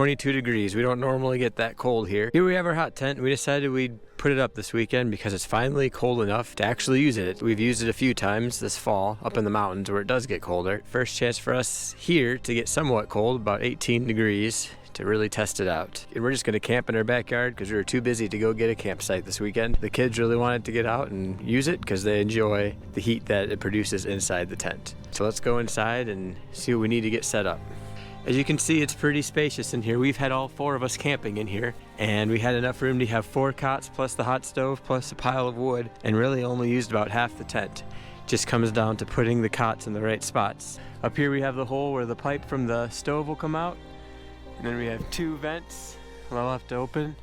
22 degrees. We don't normally get that cold here. Here we have our hot tent. We decided we'd put it up this weekend because it's finally cold enough to actually use it. We've used it a few times this fall up in the mountains where it does get colder. First chance for us here to get somewhat cold, about 18 degrees, to really test it out. And we're just gonna camp in our backyard because we were too busy to go get a campsite this weekend. The kids really wanted to get out and use it because they enjoy the heat that it produces inside the tent. So let's go inside and see what we need to get set up. As you can see, it's pretty spacious in here. We've had all 4 of us camping in here, and we had enough room to have 4 cots plus the hot stove plus a pile of wood, and really only used about half the tent. Just comes down to putting the cots in the right spots. Up here we have the hole where the pipe from the stove will come out, and then we have 2 vents well left open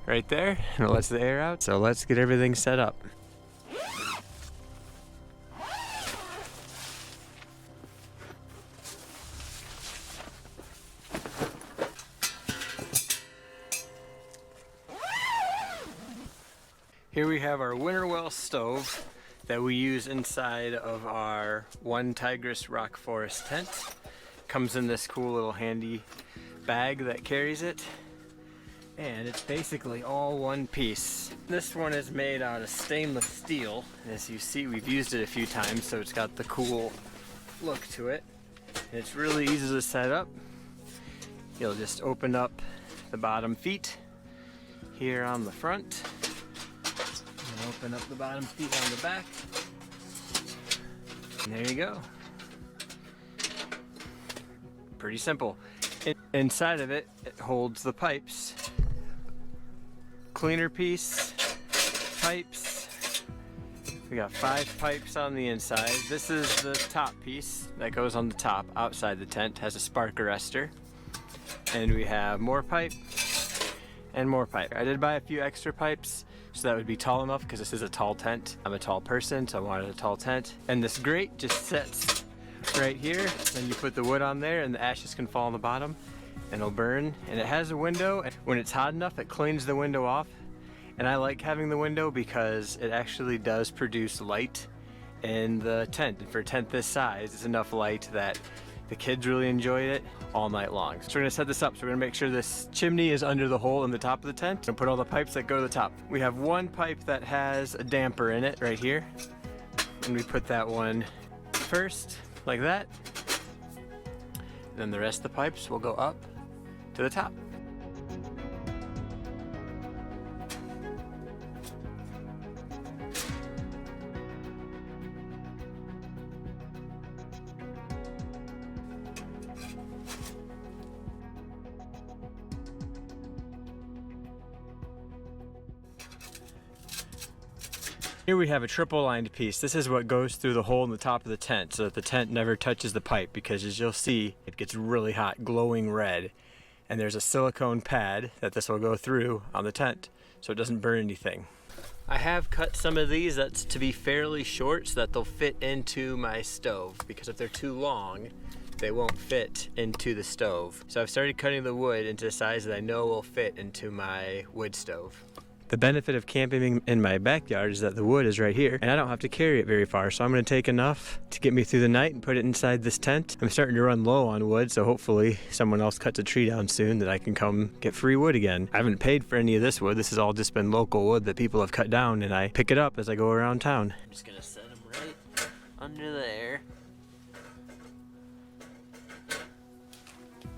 right there, and it lets the air out. So let's get everything set up. Here we have our WINNERWELL stove that we use inside of our OneTigris Rock Fortress tent. Comes in this cool little handy bag that carries it, and it's basically all one piece. This one is made out of stainless steel. As you see, we've used it a few times, so it's got the cool look to it. And it's really easy to set up. You'll just open up the bottom feet here on the front. Open up the bottom feet on the back. And there you go. Pretty simple. Inside of it, it holds the pipes. Cleaner piece, pipes. We got 5 pipes on the inside. This is the top piece that goes on the top outside the tent. Has a spark arrestor. And we have more pipe and more pipe. I did buy a few extra pipes so that would be tall enough because this is a tall tent. I'm a tall person, so I wanted a tall tent. And this grate just sits right here. Then you put the wood on there and the ashes can fall on the bottom and it'll burn. And it has a window. When it's hot enough, it cleans the window off. And I like having the window because it actually does produce light in the tent. And for a tent this size, it's enough light that the kids really enjoyed it all night long. So we're gonna set this up. So we're gonna make sure this chimney is under the hole in the top of the tent and put all the pipes that go to the top. We have one pipe that has a damper in it right here. And we put that one first, like that. Then the rest of the pipes will go up to the top. Here we have a triple lined piece. This is what goes through the hole in the top of the tent so that the tent never touches the pipe, because as you'll see, it gets really hot, glowing red. And there's a silicone pad that this will go through on the tent so it doesn't burn anything. I have cut some of these that's to be fairly short so that they'll fit into my stove, because if they're too long, they won't fit into the stove. So I've started cutting the wood into a size that I know will fit into my wood stove. The benefit of camping in my backyard is that the wood is right here and I don't have to carry it very far. So I'm gonna take enough to get me through the night and put it inside this tent. I'm starting to run low on wood, so hopefully someone else cuts a tree down soon that I can come get free wood again. I haven't paid for any of this wood. This has all just been local wood that people have cut down, and I pick it up as I go around town. I'm just gonna set them right under there.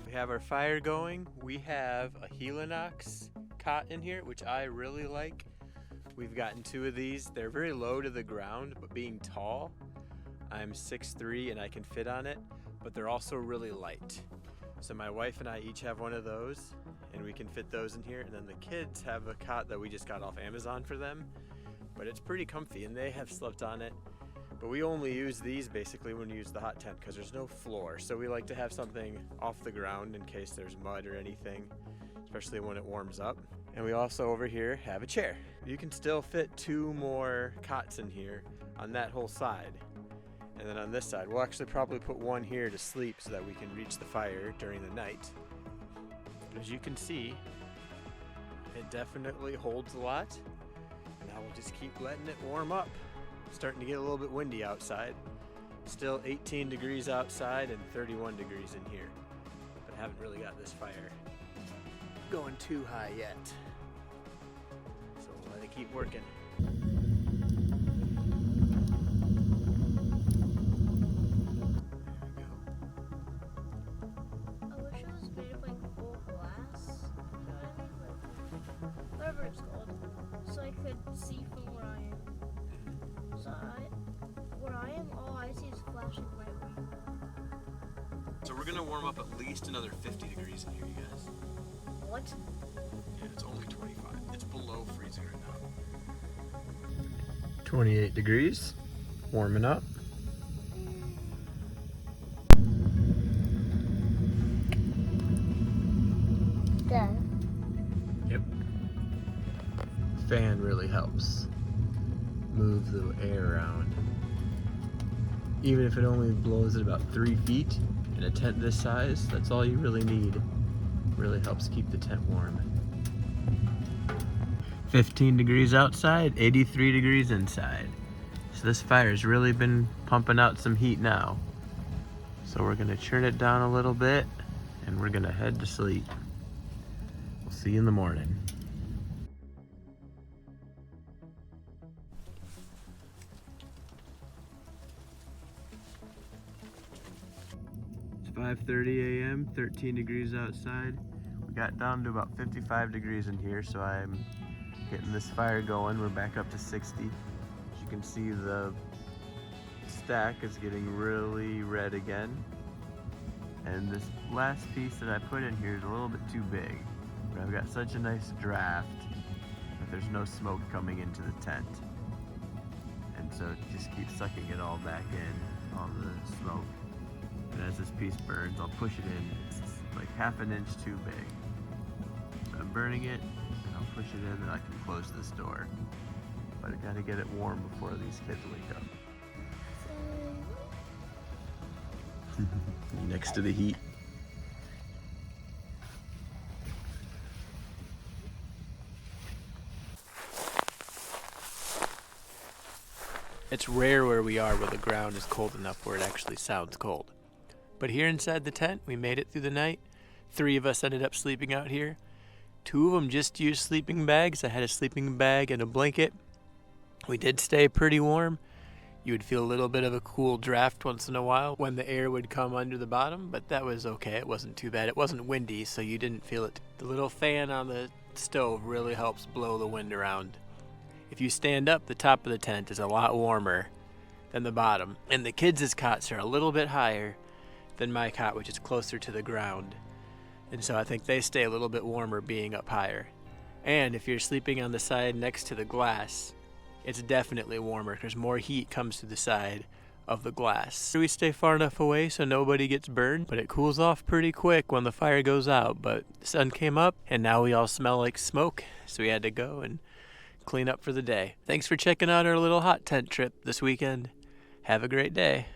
We have our fire going. We have a Helinox cot in here, which I really like. We've gotten 2 of these. They're very low to the ground, but being tall, I'm 6'3" and I can fit on it, but they're also really light. So my wife and I each have one of those, and we can fit those in here. And then the kids have a cot that we just got off Amazon for them, but it's pretty comfy and they have slept on it. But we only use these basically when we use the hot tent because there's no floor. So we like to have something off the ground in case there's mud or anything, especially when it warms up. And we also over here have a chair. You can still fit 2 more cots in here on that whole side. And then on this side, we'll actually probably put one here to sleep so that we can reach the fire during the night. But as you can see, it definitely holds a lot. And now we'll just keep letting it warm up. It's starting to get a little bit windy outside. Still 18 degrees outside and 31 degrees in here. But I haven't really got this fire going too high yet. So we'll let it keep working. Whatever it's called, so I could see from where I am. So where I am, all I see is flashing light. So we're gonna warm up at least another 50 degrees in here, you guys. What? Yeah, it's only 25. It's below freezing right now. 28 degrees, warming up. Dad. Yep. Fan really helps move the air around. Even if it only blows at about 3 feet in a tent this size, that's all you really need. Really helps keep the tent warm. 15 degrees outside, 83 degrees inside. So this fire's really been pumping out some heat now. So we're gonna turn it down a little bit and we're gonna head to sleep. We'll see you in the morning. It's 5:30 a.m., 13 degrees outside. We got down to about 55 degrees in here, so I'm getting this fire going. We're back up to 60. As you can see, the stack is getting really red again. And this last piece that I put in here is a little bit too big. But I've got such a nice draft that there's no smoke coming into the tent. And so it just keeps sucking it all back in, all the smoke. And as this piece burns, I'll push it in. It's like half an inch too big. So I'm burning it, and I'll push it in, and I can close this door. But I gotta get it warm before these kids wake up. Next to the heat. It's rare where we are where the ground is cold enough where it actually sounds cold. But here inside the tent, we made it through the night. 3 of us ended up sleeping out here. 2 of them just used sleeping bags. I had a sleeping bag and a blanket. We did stay pretty warm. You would feel a little bit of a cool draft once in a while when the air would come under the bottom, but that was okay. It wasn't too bad. It wasn't windy, so you didn't feel it. The little fan on the stove really helps blow the wind around. If you stand up, the top of the tent is a lot warmer than the bottom. And the kids' cots are a little bit higher than my cot, which is closer to the ground. And so I think they stay a little bit warmer being up higher. And if you're sleeping on the side next to the glass, it's definitely warmer because more heat comes through the side of the glass. We stay far enough away so nobody gets burned, but it cools off pretty quick when the fire goes out. But the sun came up and now we all smell like smoke, so we had to go and clean up for the day. Thanks for checking out our little hot tent trip this weekend. Have a great day.